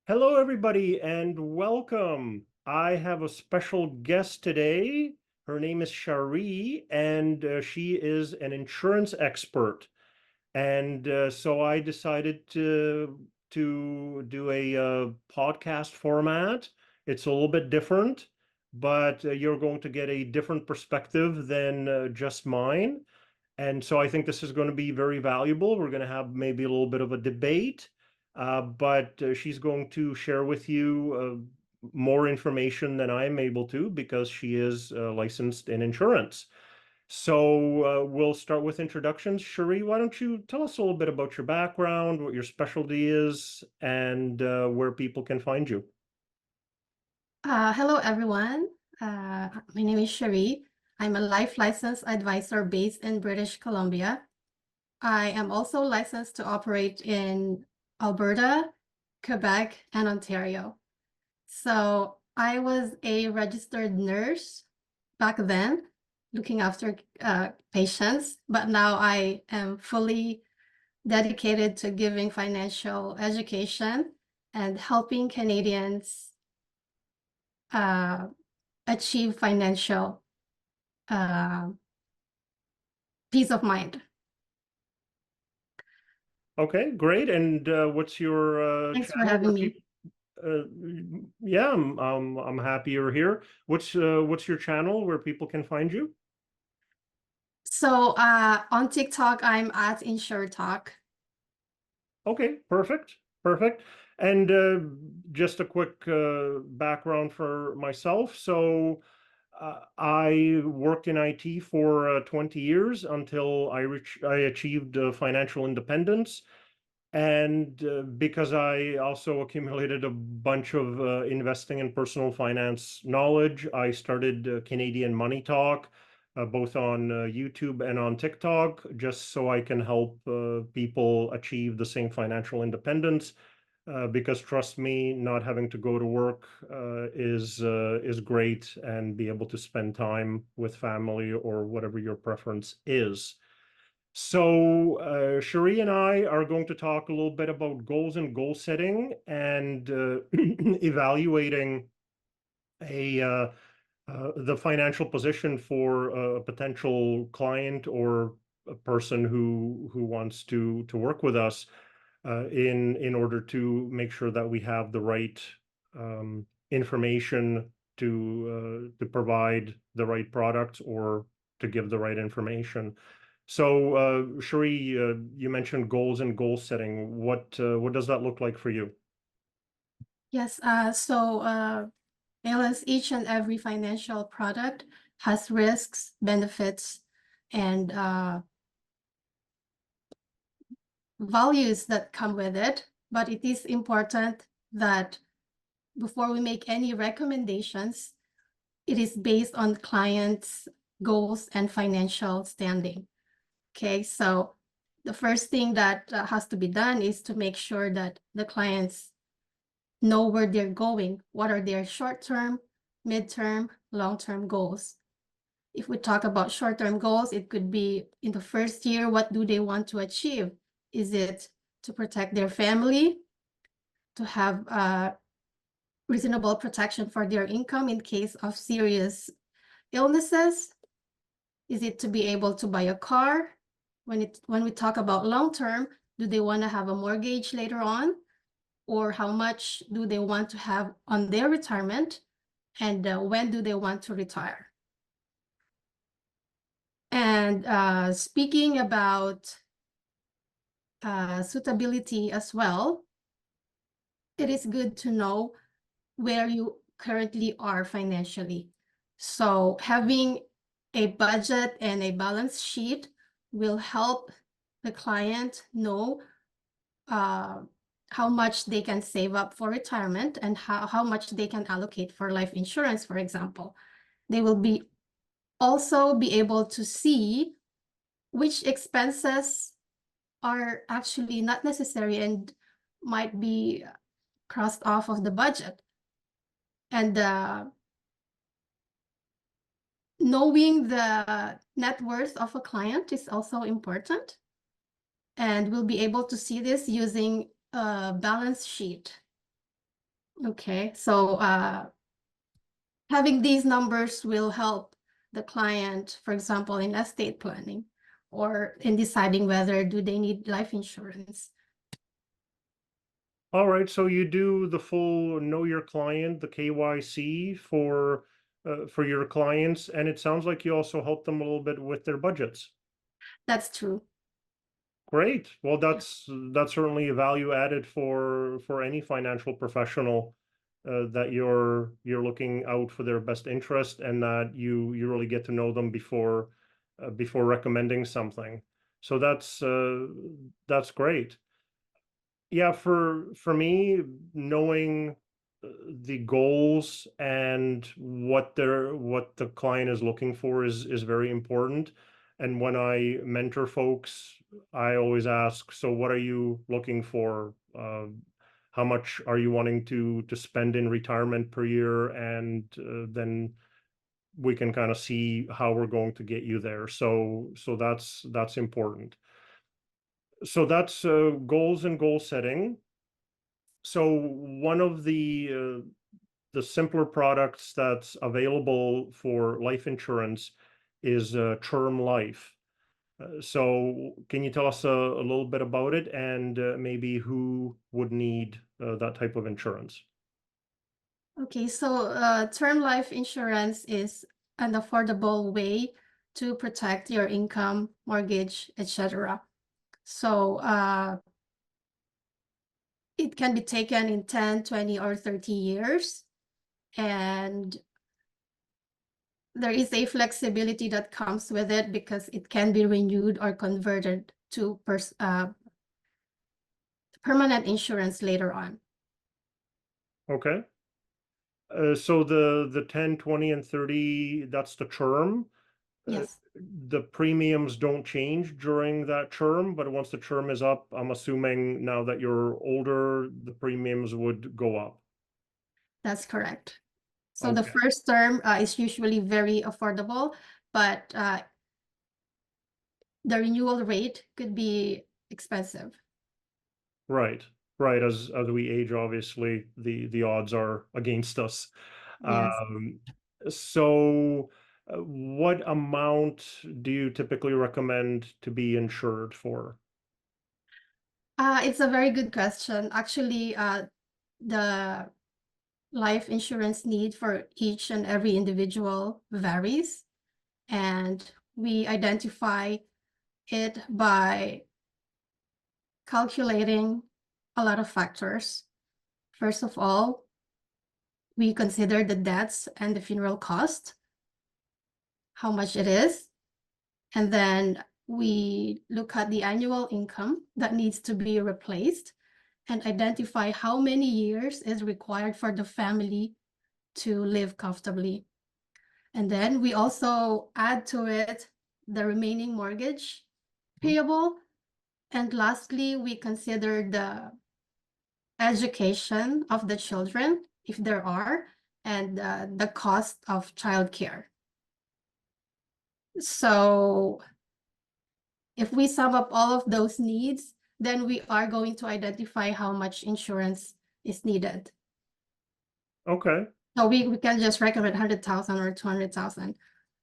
Hello, everybody, and welcome. I have a special guest today. Her name is Charee, and she is an insurance expert. And so I decided to do a podcast format. It's a little bit different, but you're going to get a different perspective than just mine. And so I think this is going to be very valuable. We're going to have maybe a little bit of a debate, but she's going to share with you more information than I'm able to because she is licensed in insurance. So we'll start with introductions. Charee, why don't you tell us a little bit about your background, what your specialty is, and where people can find you? Hello, everyone. My name is Charee. I'm a life license advisor based in British Columbia. I am also licensed to operate in Alberta, Quebec, and Ontario. So I was a registered nurse back then, looking after patients, but now I am fully dedicated to giving financial education and helping Canadians achieve financial peace of mind. Okay, great. And what's your Thanks for channel where having me. people? Uh, yeah, I'm happy you're here. What's your channel where people can find you? So on TikTok, I'm at Insure Talk. Okay, perfect, perfect. And just a quick background for myself. So I worked in IT for 20 years until I achieved financial independence. And because I also accumulated a bunch of investing and personal finance knowledge, I started Canadian Money Talk, both on YouTube and on TikTok, just so I can help people achieve the same financial independence. Because trust me, not having to go to work is great, and be able to spend time with family or whatever your preference is. So, Cherie and I are going to talk a little bit about goals and goal setting and evaluating the financial position for a potential client or a person who wants to work with us in order to make sure that we have the right information to provide the right products or to give the right information. So, Cherie, you mentioned goals and goal setting. What does that look like for you? Yes, Alice, each and every financial product has risks, benefits, and values that come with it. But it is important that before we make any recommendations, it is based on clients' goals and financial standing. Okay, so the first thing that has to be done is to make sure that the clients know where they're going, what are their short-term, mid-term, long-term goals. If we talk about short-term goals, it could be in the first year, what do they want to achieve? Is it to protect their family, to have reasonable protection for their income in case of serious illnesses? Is it to be able to buy a car? When we talk about long-term, do they want to have a mortgage later on? Or how much do they want to have on their retirement? And when do they want to retire? And speaking about suitability as well, it is good to know where you currently are financially. So having a budget and a balance sheet will help the client know how much they can save up for retirement and how much they can allocate for life insurance, for example. They will also be able to see which expenses are actually not necessary and might be crossed off of the budget. And knowing the net worth of a client is also important. And we'll be able to see this using a balance sheet. Okay, so having these numbers will help the client, for example, in estate planning or in deciding whether do they need life insurance. All right, so you do the full know your client, the KYC for your clients, and it sounds like you also help them a little bit with their budgets. That's true. Great. Well, that's certainly a value added for any financial professional that you're looking out for their best interest and that you really get to know them before recommending something. So that's great. Yeah, for me, knowing the goals and what the client is looking for is very important. And when I mentor folks, I always ask, so what are you looking for? How much are you wanting to spend in retirement per year? And then we can kind of see how we're going to get you there. So that's important. So that's goals and goal setting. So one of the simpler products that's available for life insurance is term life. So can you tell us a little bit about it and maybe who would need that type of insurance? Okay, so term life insurance is an affordable way to protect your income, mortgage, etc. So it can be taken in 10, 20, or 30 years. And there is a flexibility that comes with it because it can be renewed or converted to permanent insurance later on. Okay. So the 10, 20, and 30, that's the term. Yes, The premiums don't change during that term, but once the term is up, I'm assuming now that you're older, the premiums would go up. that's correct. So the Okay, first term is usually very affordable, but the renewal rate could be expensive. right, right. As we age, obviously, the odds are against us. Yes. Um, so, what amount do you typically recommend to be insured for? It's a very good question. Actually, the life insurance need for each and every individual varies, and we identify it by calculating a lot of factors. First of all, we consider the deaths and the funeral cost, how much it is, and then we look at the annual income that needs to be replaced and identify how many years is required for the family to live comfortably. And then we also add to it the remaining mortgage payable. And lastly, we consider the education of the children, if there are, and the cost of childcare. So if we sum up all of those needs, then we are going to identify how much insurance is needed. Okay, So we can just recommend 100,000 or 200,000.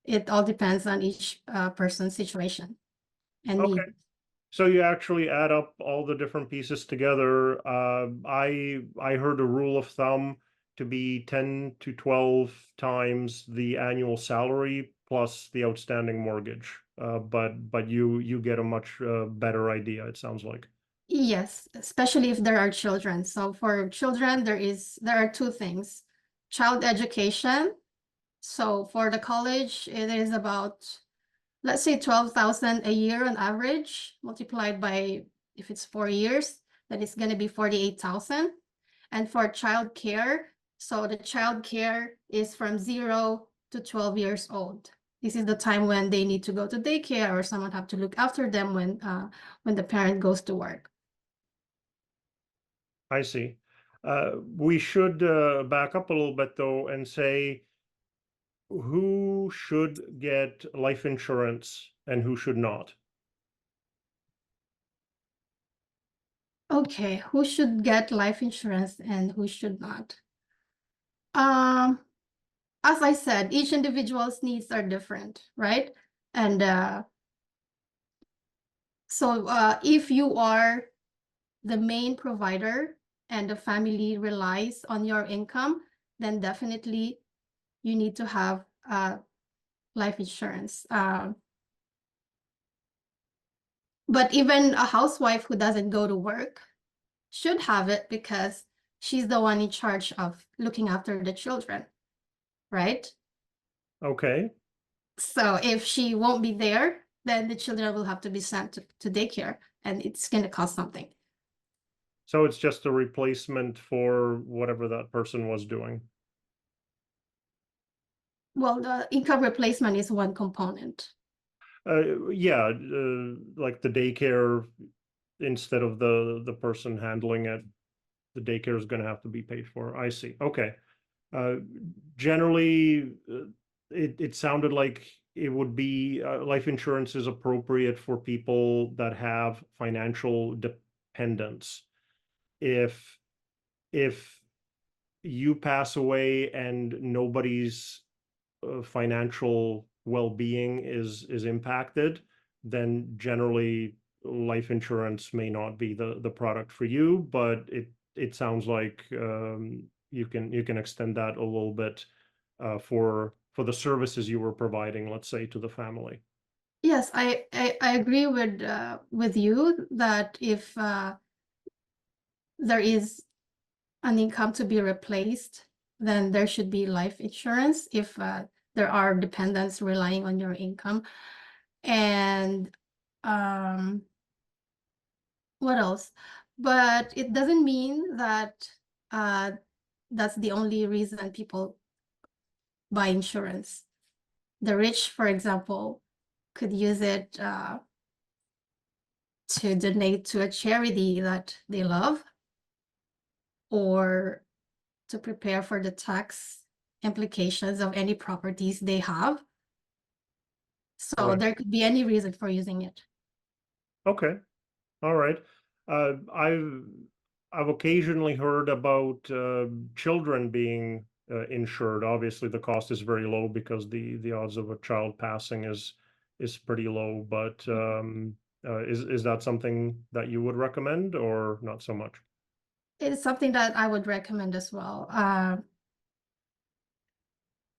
It all depends on each person's situation and okay. need. So you actually add up all the different pieces together. I heard a rule of thumb to be 10 to 12 times the annual salary plus the outstanding mortgage. But you get a much better idea, it sounds like. Yes, especially if there are children. So for children, there are two things. Child education. So for the college, it is about, let's say 12,000 a year on average, multiplied by, if it's 4 years, then it's going to be 48,000. And for child care, so the child care is from 0 to 12 years old. This is the time when they need to go to daycare or someone have to look after them when the parent goes to work. I see. We should back up a little bit though and say who should get life insurance and who should not. Okay, who should get life insurance and who should not? As I said, each individual's needs are different, right? And so if you are the main provider and the family relies on your income, then definitely you need to have life insurance. But even a housewife who doesn't go to work should have it because she's the one in charge of looking after the children, right? Okay. So if she won't be there, then the children will have to be sent to daycare, and it's going to cost something. So it's just a replacement for whatever that person was doing. Well, the income replacement is one component. Yeah, like the daycare, instead of the person handling it, the daycare is going to have to be paid for. I see. Okay. Uh, Generally, it sounded like it would be life insurance is appropriate for people that have financial dependence. If if you pass away and nobody's financial well-being is impacted, then generally life insurance may not be the product for you. But it sounds like you can extend that a little bit for the services you were providing, let's say, to the family. Yes, I agree with you that if there is an income to be replaced, then there should be life insurance if there are dependents relying on your income. And what else? But it doesn't mean that that's the only reason people buy insurance. The rich, for example, could use it to donate to a charity that they love, or to prepare for the tax implications of any properties they have. So Right. there could be any reason for using it. Okay. All right. Uh, I've I've occasionally heard about children being insured. Obviously, the cost is very low because the odds of a child passing is pretty low. But is that something that you would recommend or not so much? It is something that I would recommend as well.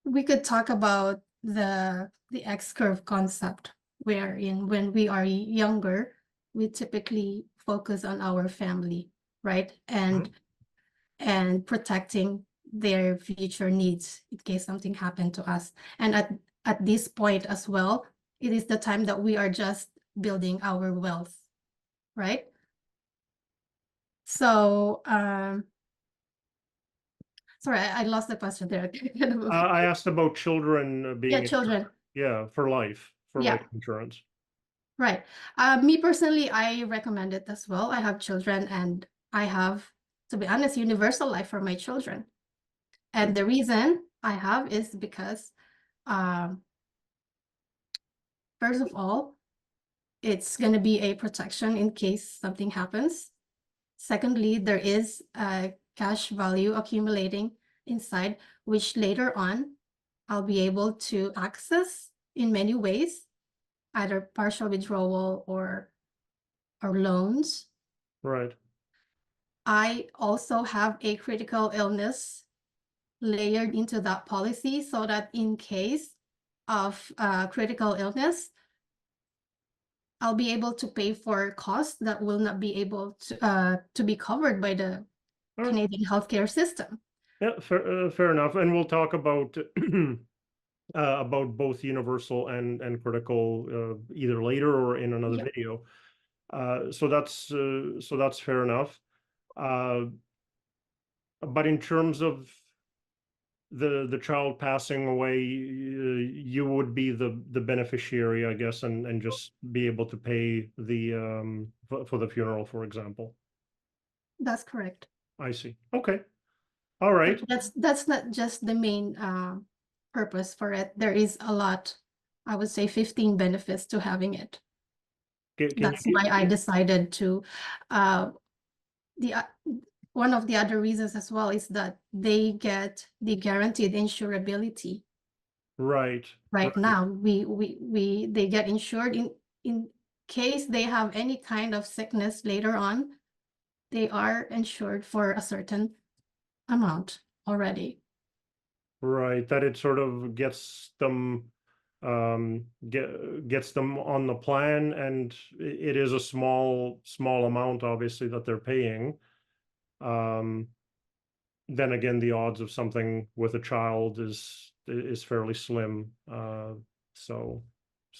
We could talk about the X-curve concept, wherein when we are younger, we typically focus on our family, right? And protecting their future needs in case something happened to us. And at this point as well, it is the time that we are just building our wealth, right? So sorry, I lost the question there. I asked about children Yeah, being insured. children. Yeah, for life Yeah, insurance. right. Me personally, I recommend it as well. I have children and I have, to be honest, universal life for my children. And the reason I have is because, um, first of all, it's going to be a protection in case something happens. Secondly, there is a cash value accumulating inside, which later on I'll be able to access in many ways, either partial withdrawal or loans. Right. I also have a critical illness layered into that policy so that in case of critical illness, I'll be able to pay for costs that will not be able to be covered by the All right. Canadian healthcare system. Yeah, fair enough. And we'll talk about both universal and critical either later or in another Yeah. video. So that's fair enough. Uh, but in terms of the child passing away, you would be the beneficiary, I guess, and just be able to pay the for the funeral, for example. That's correct. I see. Okay. All right. But that's not just the main purpose for it. There is a lot, I would say 15 benefits to having it. Can That's you why I decided to uh, the one of the other reasons as well is that they get the guaranteed insurability. Right. Right now, they get insured in case they have any kind of sickness later on, they are insured for a certain amount already. Right, that it sort of gets them gets them on the plan, and it is a small amount obviously that they're paying. Um, then again, the odds of something with a child is fairly slim. So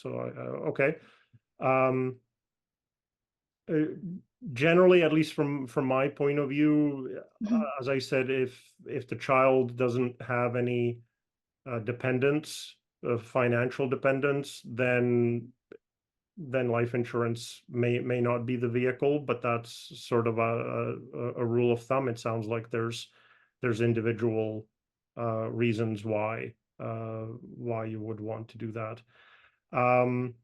okay. Um, uh, Generally, at least from my point of view, Mhm. as I said, if the child doesn't have any dependence, financial dependence, then life insurance may not be the vehicle, but that's sort of a rule of thumb. It sounds like there's individual reasons why you would want to do that. Um,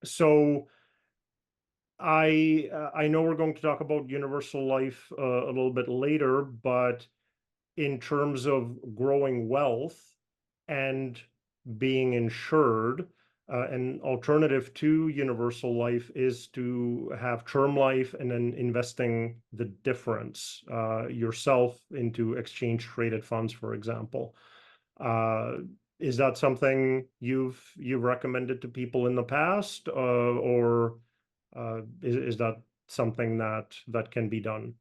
so I know we're going to talk about universal life a little bit later, but in terms of growing wealth and being insured, an alternative to universal life is to have term life and then investing the difference yourself into exchange traded funds, for example. Uh, is that something you've recommended to people in the past, or is that something that can be done?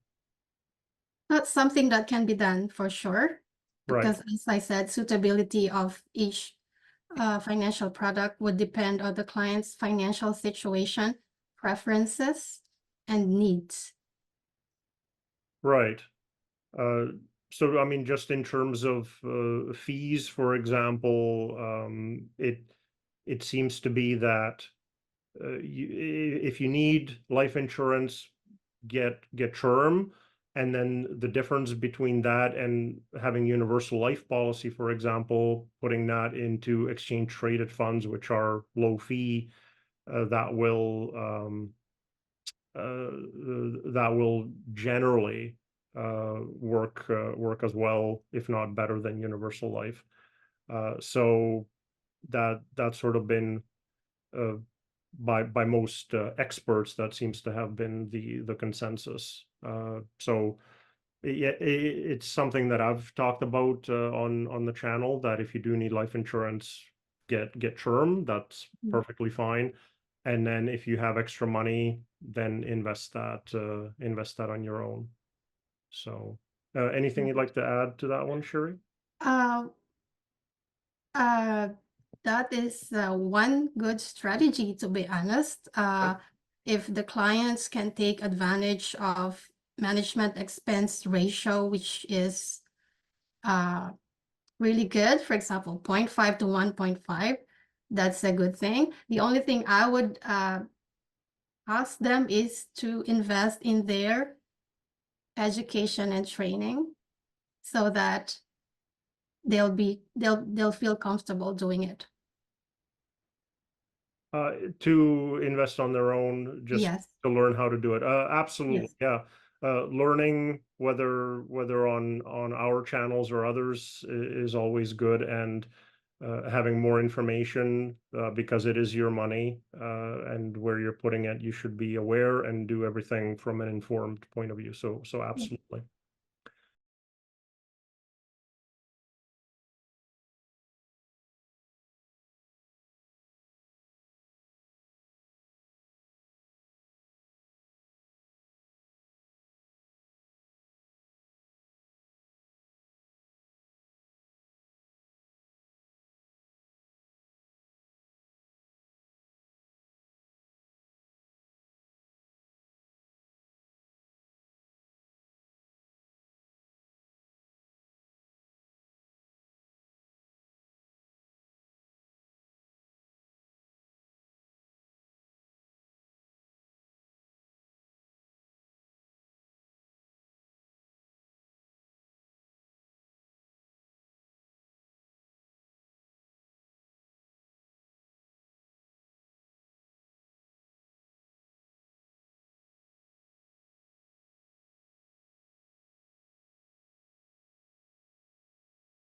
That's something that can be done for sure, Right. because as I said, suitability of each financial product would depend on the client's financial situation, preferences, and needs. Right. Uh, so I mean, just in terms of fees, for example, it seems to be that if you need life insurance, get term, and then the difference between that and having universal life policy, for example, putting that into exchange traded funds, which are low fee, that will generally work as well, if not better than universal life. So that's sort of been uh, by most experts, that seems to have been the consensus. So yeah, it's something that I've talked about on the channel, that if you do need life insurance, get term. That's Mm. perfectly fine. And then if you have extra money, then invest that on your own. So, anything you'd like to add to that one, Charee? Uh, uh, that is one good strategy, to be honest. If the clients can take advantage of management expense ratio, which is really good, for example, 0.5 to 1.5, that's a good thing. The only thing I would ask them is to invest in their education and training so that they'll feel comfortable doing it. To invest on their own, just Yes, to learn how to do it. Absolutely, yes, yeah. Learning whether on our channels or others is always good, and having more information, because it is your money, and where you're putting it, you should be aware and do everything from an informed point of view. So yeah. absolutely.